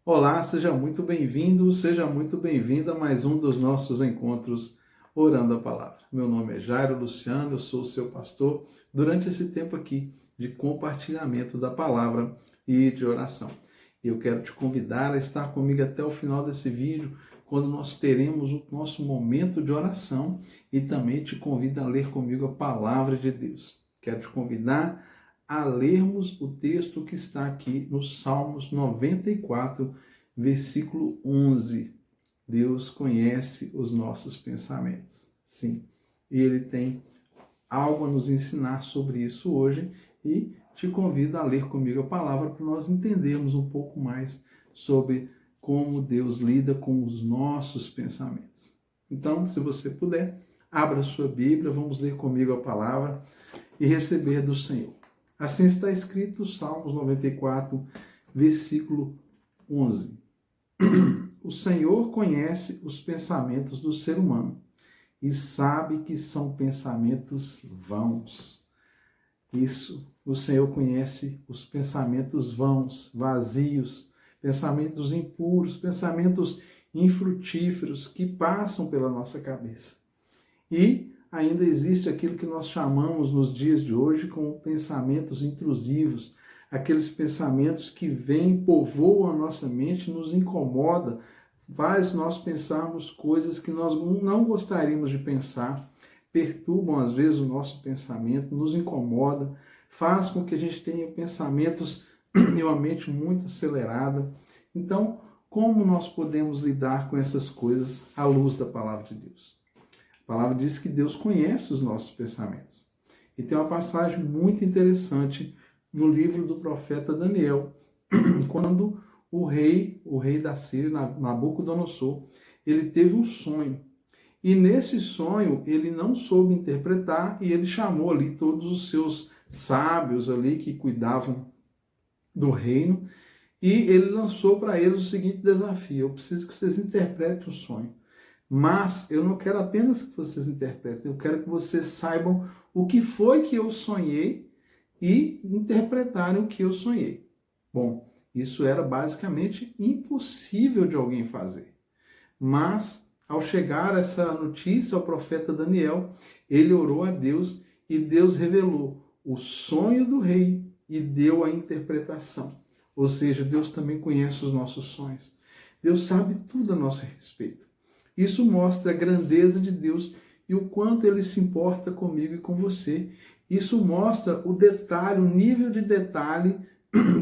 Olá, seja muito bem-vindo, seja muito bem-vinda a mais um dos nossos encontros Orando a Palavra. Meu nome é Jairo Luciano, eu sou o seu pastor durante esse tempo aqui de compartilhamento da palavra e de oração. Eu quero te convidar a estar comigo até o final desse vídeo, quando nós teremos o nosso momento de oração e também te convido a ler comigo a palavra de Deus. Quero te convidar a lermos o texto que está aqui no Salmos 94, versículo 11. Deus conhece os nossos pensamentos. Sim, Ele tem algo a nos ensinar sobre isso hoje e te convido a ler comigo a palavra para nós entendermos um pouco mais sobre como Deus lida com os nossos pensamentos. Então, se você puder, abra sua Bíblia, vamos ler comigo a palavra e receber do Senhor. Assim está escrito, Salmos 94, versículo 11. O Senhor conhece os pensamentos do ser humano e sabe que são pensamentos vãos. Isso, o Senhor conhece os pensamentos vãos, vazios, pensamentos impuros, pensamentos infrutíferos que passam pela nossa cabeça. E ainda existe aquilo que nós chamamos nos dias de hoje como pensamentos intrusivos, aqueles pensamentos que vêm, povoam a nossa mente, nos incomoda, faz nós pensarmos coisas que nós não gostaríamos de pensar, perturbam às vezes o nosso pensamento, nos incomoda, faz com que a gente tenha pensamentos e uma mente muito acelerada. Então, como nós podemos lidar com essas coisas à luz da palavra de Deus? A palavra diz que Deus conhece os nossos pensamentos. E tem uma passagem muito interessante no livro do profeta Daniel, quando o rei da Síria, Nabucodonosor, ele teve um sonho. E nesse sonho ele não soube interpretar e ele chamou ali todos os seus sábios ali que cuidavam do reino e ele lançou para eles o seguinte desafio: eu preciso que vocês interpretem o sonho. Mas eu não quero apenas que vocês interpretem, eu quero que vocês saibam o que foi que eu sonhei e interpretarem o que eu sonhei. Bom, isso era basicamente impossível de alguém fazer. Mas, ao chegar essa notícia ao profeta Daniel, ele orou a Deus e Deus revelou o sonho do rei e deu a interpretação. Ou seja, Deus também conhece os nossos sonhos. Deus sabe tudo a nosso respeito. Isso mostra a grandeza de Deus e o quanto Ele se importa comigo e com você. Isso mostra o detalhe, o nível de detalhe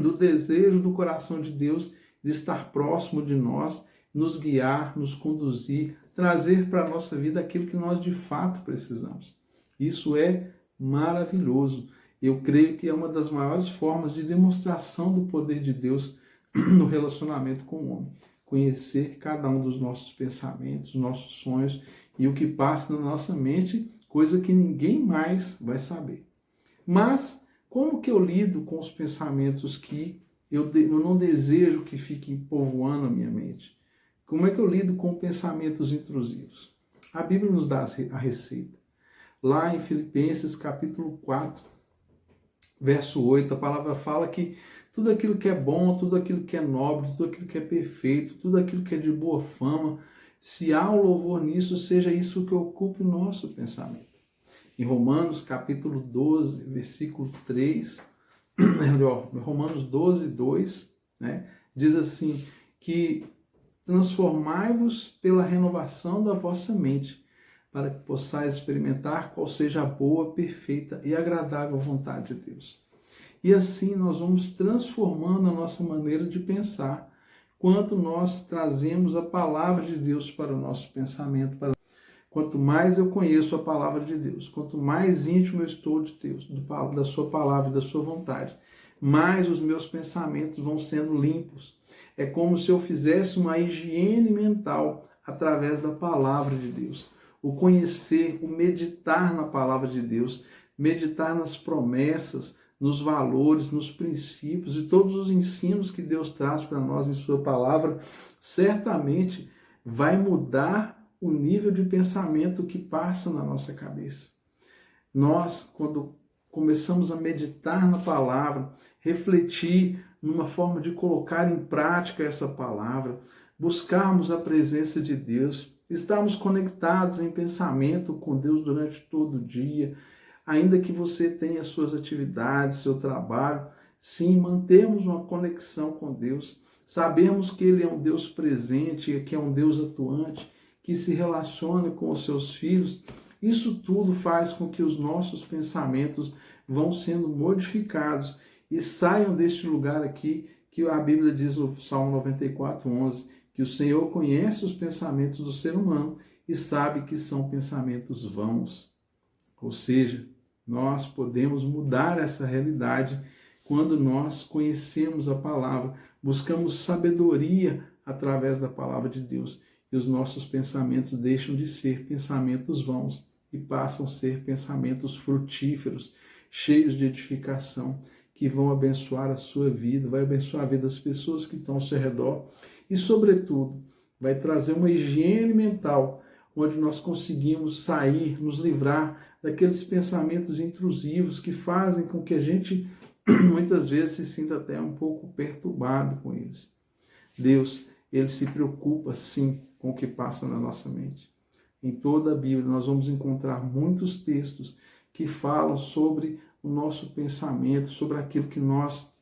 do desejo do coração de Deus de estar próximo de nós, nos guiar, nos conduzir, trazer para a nossa vida aquilo que nós de fato precisamos. Isso é maravilhoso. Eu creio que é uma das maiores formas de demonstração do poder de Deus no relacionamento com o homem. Conhecer cada um dos nossos pensamentos, nossos sonhos e o que passa na nossa mente, coisa que ninguém mais vai saber. Mas como que eu lido com os pensamentos que eu não desejo que fiquem povoando a minha mente? Como é que eu lido com pensamentos intrusivos? A Bíblia nos dá a receita. Lá em Filipenses capítulo 4, verso 8, a palavra fala que tudo aquilo que é bom, tudo aquilo que é nobre, tudo aquilo que é perfeito, tudo aquilo que é de boa fama, se há um louvor nisso, seja isso que ocupe o nosso pensamento. Em Romanos capítulo 12, versículo 3, Romanos 12, 2, né, diz assim, que transformai-vos pela renovação da vossa mente, para que possais experimentar qual seja a boa, perfeita e agradável vontade de Deus. E assim nós vamos transformando a nossa maneira de pensar, quanto nós trazemos a palavra de Deus para o nosso pensamento. Quanto mais eu conheço a palavra de Deus, quanto mais íntimo eu estou de Deus, da sua palavra e da sua vontade, mais os meus pensamentos vão sendo limpos. É como se eu fizesse uma higiene mental através da palavra de Deus. O conhecer, o meditar na palavra de Deus, meditar nas promessas, nos valores, nos princípios e todos os ensinos que Deus traz para nós em sua palavra, certamente vai mudar o nível de pensamento que passa na nossa cabeça. Nós, quando começamos a meditar na palavra, refletir numa forma de colocar em prática essa palavra, buscarmos a presença de Deus, estarmos conectados em pensamento com Deus durante todo o dia, ainda que você tenha suas atividades, seu trabalho, sim, mantermos uma conexão com Deus, sabemos que Ele é um Deus presente, que é um Deus atuante, que se relaciona com os seus filhos. Isso tudo faz com que os nossos pensamentos vão sendo modificados e saiam deste lugar aqui, que a Bíblia diz no Salmo 94:11, que o Senhor conhece os pensamentos do ser humano e sabe que são pensamentos vãos. Ou seja, nós podemos mudar essa realidade quando nós conhecemos a palavra, buscamos sabedoria através da palavra de Deus e os nossos pensamentos deixam de ser pensamentos vãos e passam a ser pensamentos frutíferos, cheios de edificação, que vão abençoar a sua vida, vai abençoar a vida das pessoas que estão ao seu redor e, sobretudo, vai trazer uma higiene mental, onde nós conseguimos sair, nos livrar daqueles pensamentos intrusivos que fazem com que a gente muitas vezes se sinta até um pouco perturbado com eles. Deus, Ele se preocupa sim com o que passa na nossa mente. Em toda a Bíblia nós vamos encontrar muitos textos que falam sobre o nosso pensamento, sobre aquilo que nós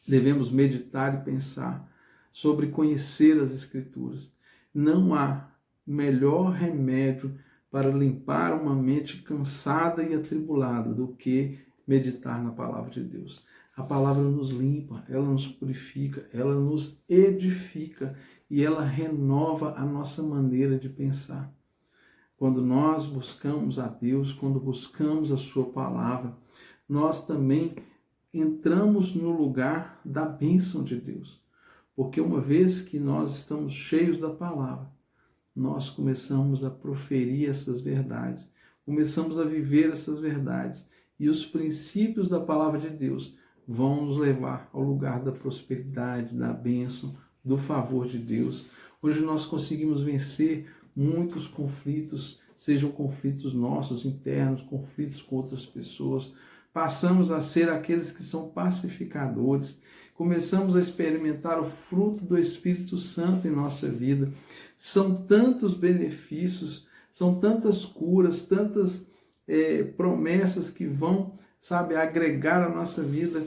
devemos meditar e pensar, sobre conhecer as Escrituras. Não há melhor remédio para limpar uma mente cansada e atribulada do que meditar na palavra de Deus. A palavra nos limpa, ela nos purifica, ela nos edifica e ela renova a nossa maneira de pensar. Quando nós buscamos a Deus, quando buscamos a sua palavra, nós também entramos no lugar da bênção de Deus. Porque uma vez que nós estamos cheios da palavra, nós começamos a proferir essas verdades, começamos a viver essas verdades e os princípios da palavra de Deus vão nos levar ao lugar da prosperidade, da bênção, do favor de Deus. Hoje nós conseguimos vencer muitos conflitos, sejam conflitos nossos internos, conflitos com outras pessoas. Passamos a ser aqueles que são pacificadores, começamos a experimentar o fruto do Espírito Santo em nossa vida. São tantos benefícios, são tantas curas, tantas promessas que vão, agregar a nossa vida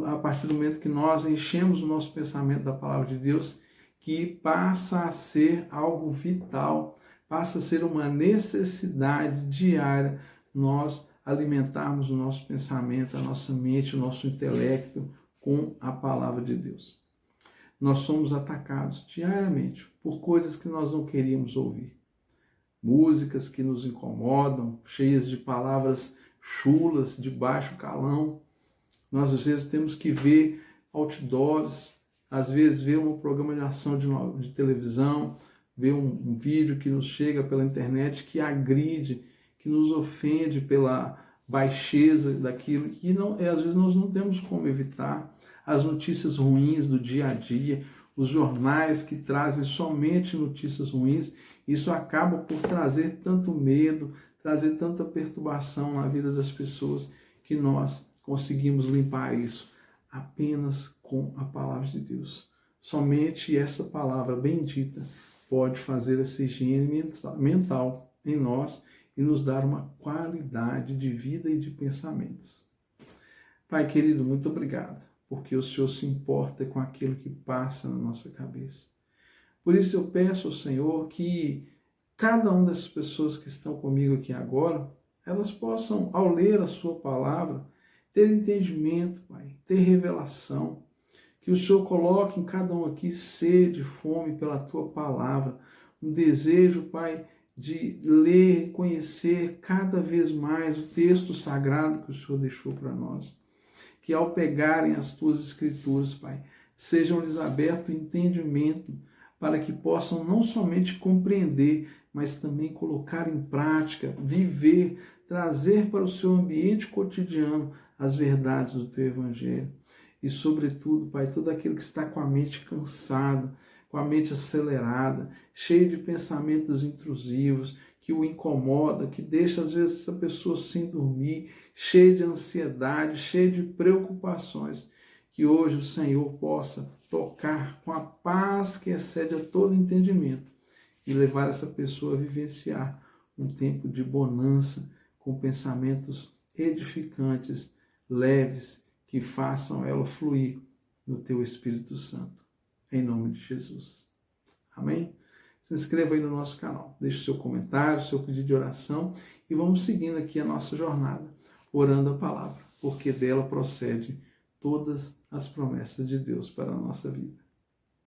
a partir do momento que nós enchemos o nosso pensamento da palavra de Deus, que passa a ser algo vital, passa a ser uma necessidade diária nós alimentarmos o nosso pensamento, a nossa mente, o nosso intelecto com a palavra de Deus. Nós somos atacados diariamente por coisas que nós não queríamos ouvir. Músicas que nos incomodam, cheias de palavras chulas, de baixo calão. Nós, às vezes, temos que ver outdoors, às vezes, ver um programa de ação de televisão, ver um vídeo que nos chega pela internet que agride, que nos ofende pela baixeza daquilo, que às vezes nós não temos como evitar. As notícias ruins do dia a dia, os jornais que trazem somente notícias ruins, isso acaba por trazer tanto medo, trazer tanta perturbação na vida das pessoas, que nós conseguimos limpar isso apenas com a palavra de Deus. Somente essa palavra bendita pode fazer essa higiene mental em nós e nos dar uma qualidade de vida e de pensamentos. Pai querido, muito obrigado, porque o Senhor se importa com aquilo que passa na nossa cabeça. Por isso eu peço ao Senhor que cada uma dessas pessoas que estão comigo aqui agora, elas possam, ao ler a sua palavra, ter entendimento, Pai, ter revelação, que o Senhor coloque em cada um aqui sede, fome pela tua palavra, um desejo, Pai, de ler e conhecer cada vez mais o texto sagrado que o Senhor deixou para nós. Que ao pegarem as tuas escrituras, Pai, sejam-lhes aberto o entendimento para que possam não somente compreender, mas também colocar em prática, viver, trazer para o seu ambiente cotidiano as verdades do teu Evangelho. E, sobretudo, Pai, todo aquele que está com a mente cansada, com a mente acelerada, cheio de pensamentos intrusivos, que o incomoda, que deixa, às vezes, essa pessoa sem dormir, cheia de ansiedade, cheia de preocupações, Que hoje o Senhor possa tocar com a paz que excede a todo entendimento e levar essa pessoa a vivenciar um tempo de bonança, com pensamentos edificantes, leves, que façam ela fluir no teu Espírito Santo. Em nome de Jesus. Amém? Se inscreva aí no nosso canal, deixe o seu comentário, o seu pedido de oração e vamos seguindo aqui a nossa jornada, orando a palavra, porque dela procede todas as promessas de Deus para a nossa vida.